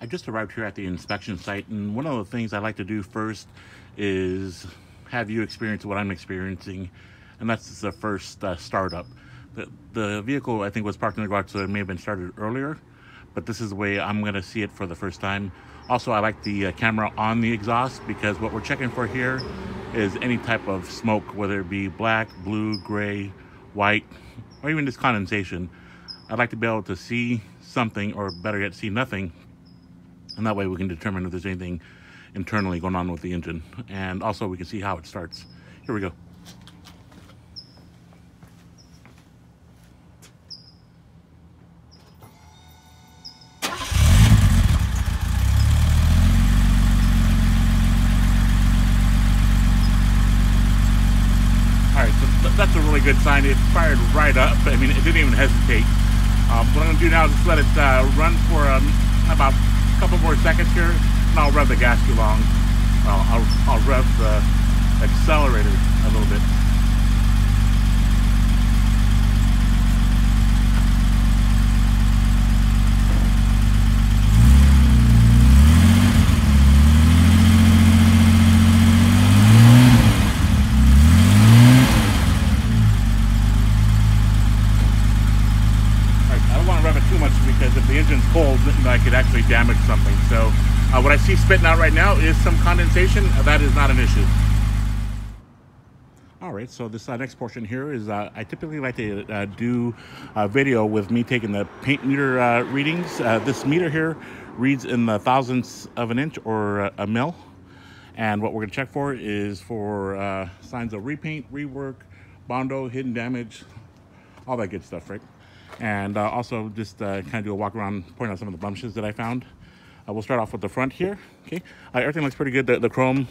I just arrived here at the inspection site, and one of the things I like to do first is have you experience what I'm experiencing, and that's the first startup. The vehicle, I think, was parked in the garage, so it may have been started earlier, but this is the way I'm going to see it for the first time. Also, I like the camera on the exhaust, because what we're checking for here is any type of smoke, whether it be black, blue, gray, white, or even just condensation. I'd like to be able to see something, or better yet, see nothing, and that way we can determine if there's anything internally going on with the engine, and also we can see how it starts. Here we go. Alright, so that's a really good sign. It fired right up. I mean, it didn't even hesitate. What I'm going to do now is just let it run for about a couple more seconds here, and I'll rev the gas too long. I'll rev the accelerator a little bit. Too much, because if the engine's cold, I could actually damage something. So what I see spitting out right now is some condensation. That is not an issue. All right, so this next portion here is I typically like to do a video with me taking the paint meter readings. This meter here reads in the thousandths of an inch, or a mil, and what we're going to check for is for signs of repaint, rework, bondo, hidden damage, all that good stuff, right? And also just kind of do a walk around, point out some of the blemishes that I found. We'll start off with the front here. Okay, everything looks pretty good. The chrome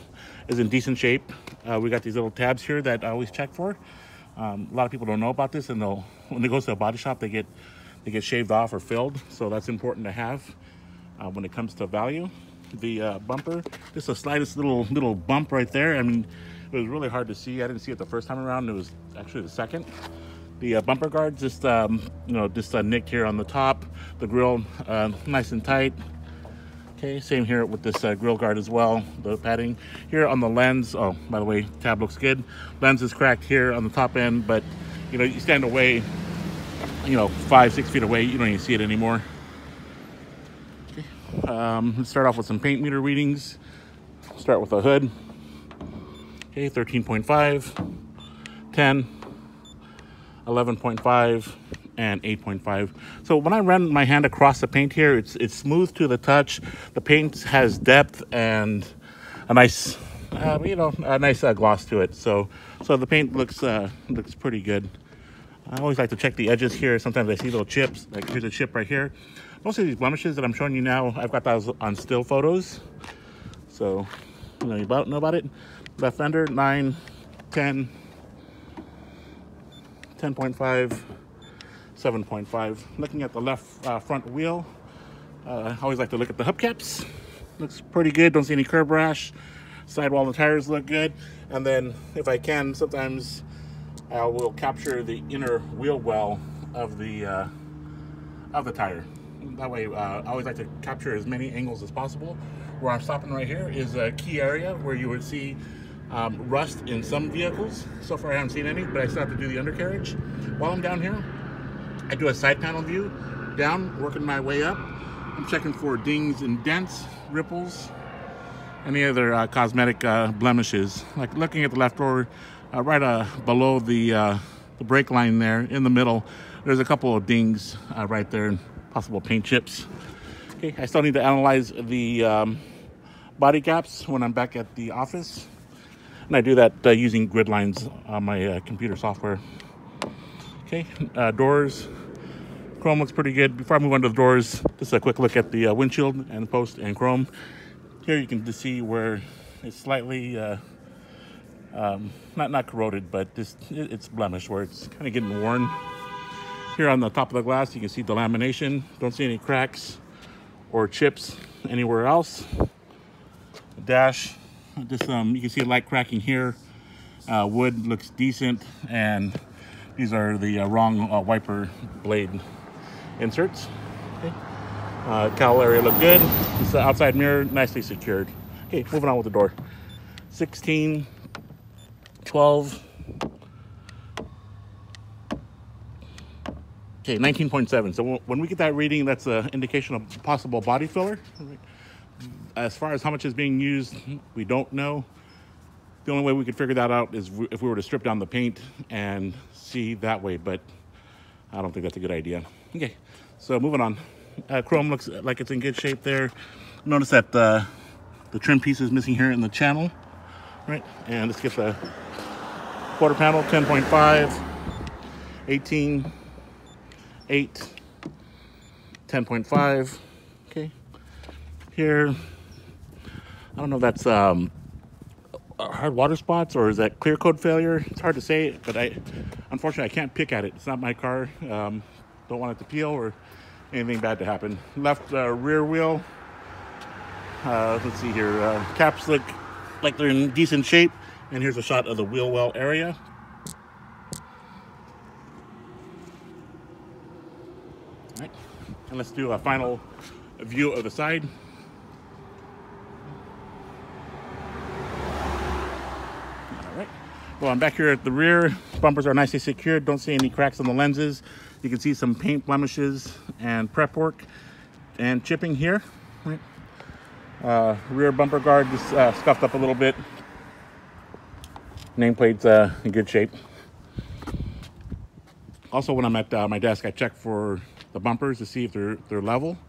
is in decent shape. We got these little tabs here that I always check for. A lot of people don't know about this, and when they go to a body shop, they get shaved off or filled. So that's important to have when it comes to value. The bumper, just the slightest little bump right there. I mean, it was really hard to see. I didn't see it the first time around. It was actually the second. The bumper guards just nicked here on the top. The grill nice and tight. Okay, same here with this grill guard as well. The padding here on the lens. Oh, by the way, tab looks good. Lens is cracked here on the top end, but you stand away, 5-6 feet away, you don't even see it anymore. Okay, let's start off with some paint meter readings. Start with the hood. Okay, 13.5, 10. 11.5 and 8.5. So when I run my hand across the paint here, it's smooth to the touch. The paint has depth and a nice, gloss to it. So the paint looks pretty good. I always like to check the edges here. Sometimes I see little chips. Like here's a chip right here. Most of these blemishes that I'm showing you now, I've got those on still photos. So you know about it. Left fender 9, 10. 10.5, 7.5. Looking at the left front wheel, I always like to look at the hubcaps. Looks pretty good. Don't see any curb rash. Sidewall and the tires look good. And then, if I can, sometimes I will capture the inner wheel well of the tire. That way, I always like to capture as many angles as possible. Where I'm stopping right here is a key area where you would see rust in some vehicles. So far I haven't seen any, but I still have to do the undercarriage. While I'm down here, I do a side panel view down, working my way up. I'm checking for dings and dents, ripples, any other cosmetic blemishes. Like looking at the left door, right below the brake line there in the middle, there's a couple of dings right there, and possible paint chips. Okay, I still need to analyze the body caps when I'm back at the office. And I do that using grid lines on my computer software. Okay, doors. Chrome looks pretty good. Before I move on to the doors, just a quick look at the windshield and post and chrome. Here you can just see where it's slightly, not corroded, but it's blemished, where it's kind of getting worn. Here on the top of the glass, you can see the lamination. Don't see any cracks or chips anywhere else. Dash. Just you can see a light cracking here. Wood looks decent, and these are the wrong wiper blade inserts. Okay. Cowl area look good. This outside mirror nicely secured. Okay, moving on with the door. 16, 12. Okay, 19.7. So when we get that reading, that's an indication of possible body filler. As far as how much is being used, we don't know. The only way we could figure that out is if we were to strip down the paint and see that way, but I don't think that's a good idea. Okay, so moving on. Chrome looks like it's in good shape there. Notice that the trim piece is missing here in the channel, right? And let's get the quarter panel, 10.5, 18, 8, 10.5. Okay, here, I don't know if that's hard water spots or is that clear coat failure. It's hard to say, but unfortunately I can't pick at it. It's not my car. Don't want it to peel or anything bad to happen. Left rear wheel, let's see here, caps look like they're in decent shape, and here's a shot of the wheel well area. All right, and let's do a final view of the side. Well, I'm back here at the rear. Bumpers are nicely secured. Don't see any cracks on the lenses. You can see some paint blemishes and prep work and chipping here. Right. Rear bumper guard just scuffed up a little bit. Nameplate's in good shape. Also, when I'm at my desk, I check for the bumpers to see if they're level.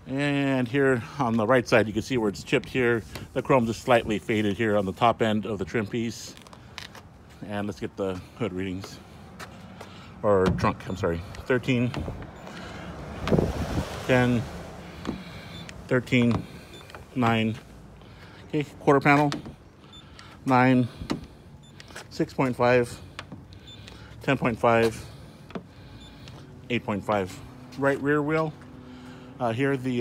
And here on the right side, you can see where it's chipped here. The chrome just slightly faded here on the top end of the trim piece. And let's get the hood readings. Or trunk, I'm sorry. 13, 10, 13, 9. Okay, quarter panel, 9, 6.5, 10.5, 8.5. Right rear wheel. Here the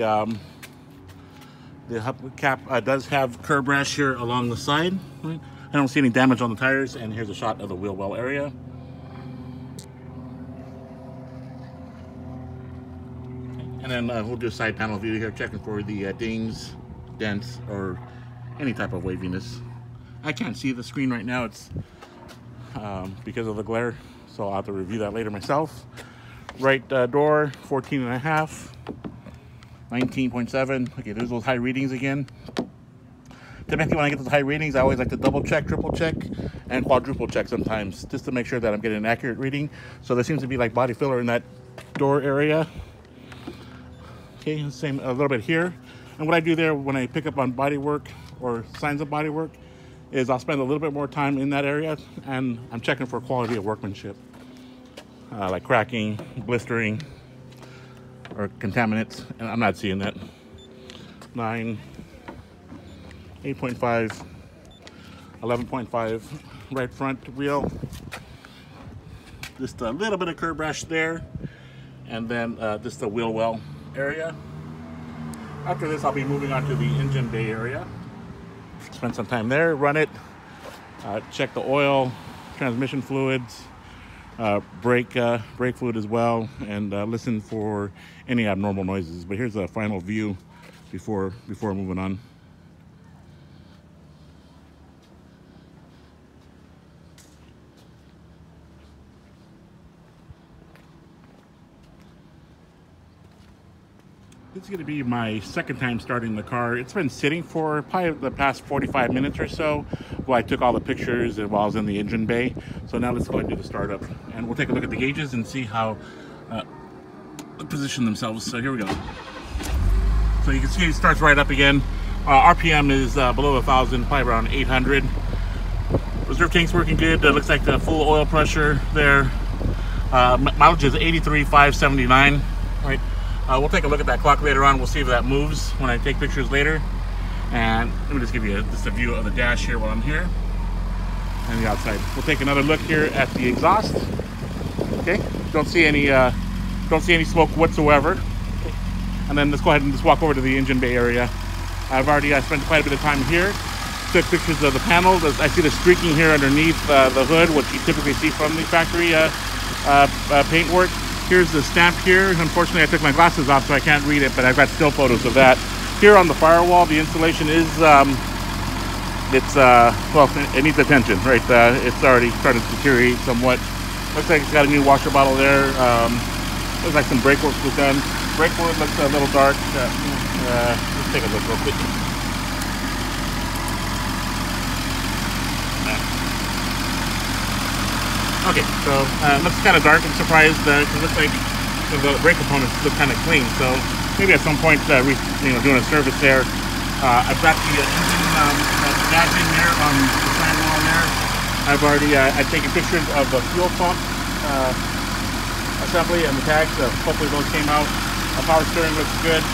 hubcap does have curb rash here along the side. Right? I don't see any damage on the tires, and here's a shot of the wheel well area. Okay. And then we'll do a side panel view here, checking for the dings, dents, or any type of waviness. I can't see the screen right now. It's because of the glare, so I'll have to review that later myself. Right door, 14.5. 19.7. Okay, there's those high readings again. Typically when I get those high readings, I always like to double check, triple check, and quadruple check sometimes, just to make sure that I'm getting an accurate reading. So there seems to be like body filler in that door area. Okay, same a little bit here. And what I do there when I pick up on body work or signs of body work is I'll spend a little bit more time in that area, and I'm checking for quality of workmanship, like cracking, blistering, or contaminants, and I'm not seeing that. 9, 8.5, 11.5, right front wheel. Just a little bit of curb rash there, and then just the wheel well area. After this, I'll be moving on to the engine bay area. Spend some time there, run it, check the oil, transmission fluids, brake fluid as well, and listen for any abnormal noises. But here's a final view before moving on. This is going to be my second time starting the car. It's been sitting for probably the past 45 minutes or so while I took all the pictures and while I was in the engine bay. So now let's go ahead and do the startup. And we'll take a look at the gauges and see how they position themselves. So here we go. So you can see it starts right up again. RPM is below 1,000, probably around 800. Reserve tank's working good. Looks like the full oil pressure there. Mileage is 83,579, right? We'll take a look at that clock later on. We'll see if that moves when I take pictures later. And let me just give you just a view of the dash here while I'm here. And the outside. We'll take another look here at the exhaust. Okay, don't see any smoke whatsoever. Okay. And then let's go ahead and just walk over to the engine bay area. I've already spent quite a bit of time here. Took pictures of the panels. I see the streaking here underneath the hood, which you typically see from the factory paint work. Here's the stamp here. Unfortunately, I took my glasses off, so I can't read it, but I've got still photos of that. Here on the firewall, the insulation is, well, it needs attention, right? It's already started to deteriorate somewhat. Looks like it's got a new washer bottle there. Looks like some brake work was done. Brake fluid looks a little dark. Let's take a look real quick. Okay, so it looks kind of dark. I'm surprised because it looks like the brake components look kind of clean. So maybe at some point, doing a service there. I've got the engine badging there on the sidewall there. I've already taken pictures of the fuel pump assembly and the tags. Hopefully those came out. The power steering looks good.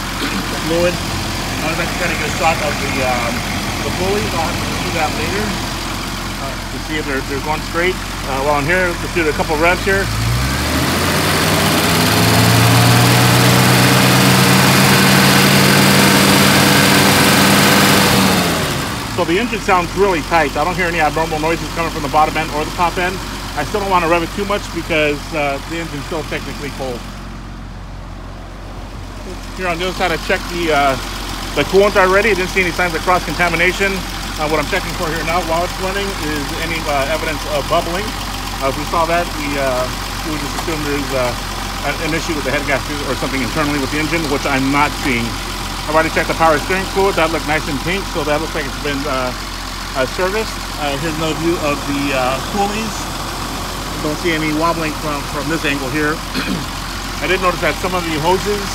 Fluid. I was actually trying to get a shot of the pulleys. I'll have to do that later to see if there's one straight. While I'm here, let's do a couple revs here. So the engine sounds really tight. I don't hear any abnormal noises coming from the bottom end or the top end. I still don't want to rev it too much because the engine's still technically cold. Here on the other side, I checked the coolant already. I didn't see any signs of cross-contamination. What I'm checking for here now while it's running is any evidence of bubbling. If we saw that, we would just assume there's an issue with the head gasket or something internally with the engine, which I'm not seeing. I've already checked the power steering fluid. That looked nice and pink, so that looks like it's been serviced. Here's another view of the pulleys. Don't see any wobbling from this angle here. I did notice that some of the hoses,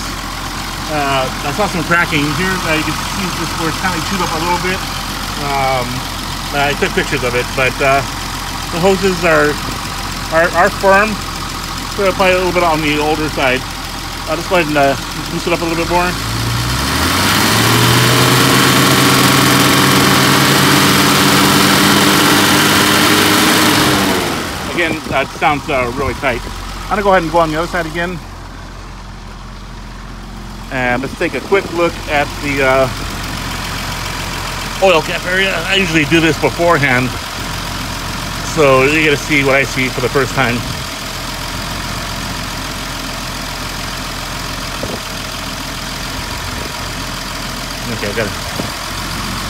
I saw some cracking here. You can see this where it's kind of chewed up a little bit. I took pictures of it, but the hoses are firm. So probably a little bit on the older side. I'll just go ahead and boost it up a little bit more. Again, that sounds really tight. I'm gonna go ahead and go on the other side again. And let's take a quick look at the oil cap area. I usually do this beforehand, so you get to see what I see for the first time. Okay, I got it.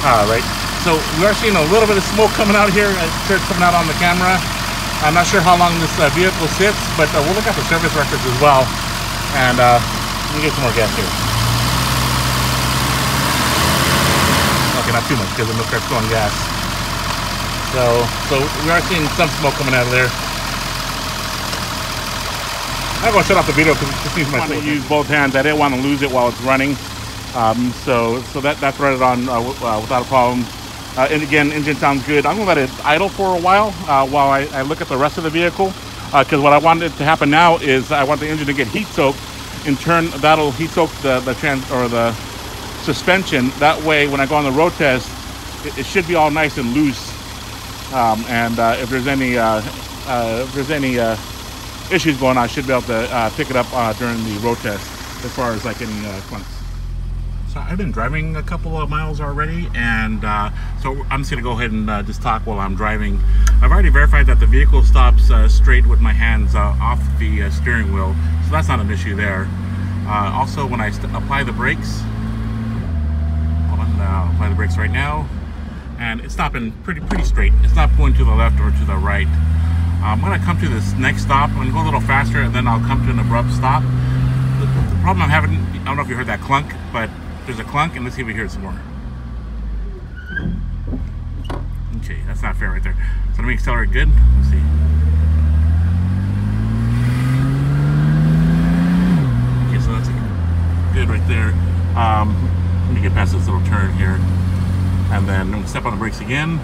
All right. So we are seeing a little bit of smoke coming out here. I'm sure it's coming out on the camera. I'm not sure how long this vehicle sits, but we'll look at the service records as well. And let me get some more gas here. Okay, not too much because I'm going to start throwing gas. So we are seeing some smoke coming out of there. I'm going to shut off the video because it just needs my phone. I use both hands. I didn't want to lose it while it's running. So that's right on without a problem. And again, engine sounds good. I'm going to let it idle for a while I look at the rest of the vehicle. Because what I wanted to happen now is I want the engine to get heat soaked. In turn, that'll heat soak the suspension. That way, when I go on the road test, it should be all nice and loose. If there's any issues going on, I should be able to pick it up during the road test as far as like any clunks. So I've been driving a couple of miles already, and so I'm just gonna go ahead and just talk while I'm driving. I've already verified that the vehicle stops straight with my hands off the steering wheel, so that's not an issue there. Also, when I apply the brakes, hold on, I'll apply the brakes right now, and it's stopping pretty straight. It's not going to the left or to the right. I'm gonna come to this next stop. I'm gonna go a little faster, and then I'll come to an abrupt stop. The problem I'm having, I don't know if you heard that clunk, but there's a clunk, and let's see if we hear it some more. Okay, that's not fair right there. So let me accelerate good. Let's see. Okay, so that's good right there. Let me get past this little turn here, and then I'm gonna step on the brakes again.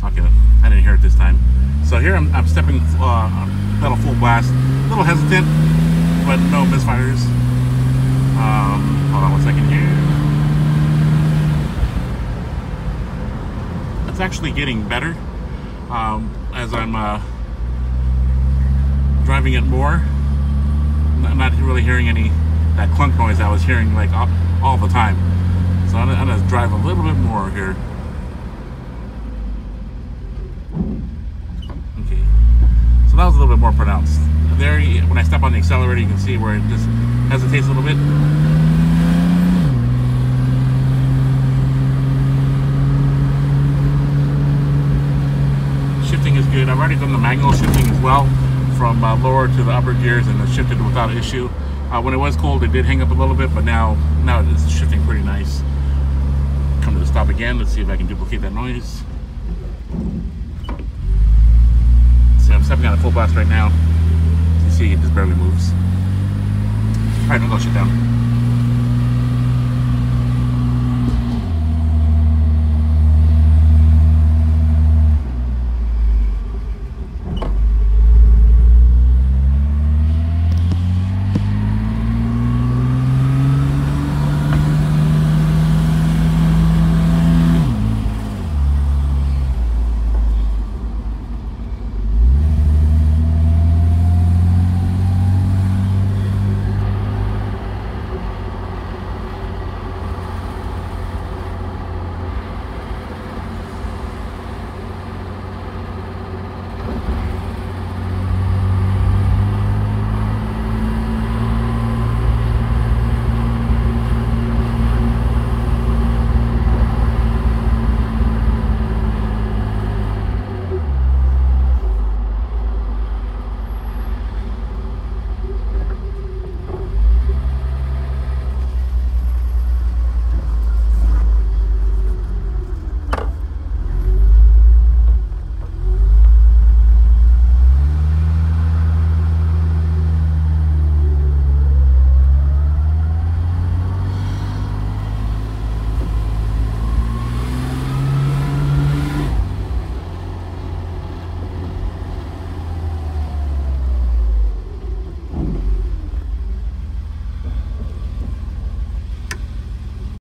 Okay, I didn't hear it this time. So here I'm stepping pedal full blast, a little hesitant, but no misfires. Hold on one second here. It's actually getting better as I'm driving it more. I'm not really hearing that clunk noise I was hearing like all the time. So I'm gonna drive a little bit more here. Okay. that was a little bit more pronounced. There, when I step on the accelerator, you can see where it just hesitates a little bit. Shifting is good. I've already done the manual shifting as well, from lower to the upper gears, and it shifted without issue. When it was cold, it did hang up a little bit, but now it's shifting pretty nice. Come to the stop again. Let's see if I can duplicate that noise. See, I'm stepping on a full blast right now. You see, it just barely moves. All right, I'm gonna go shut down.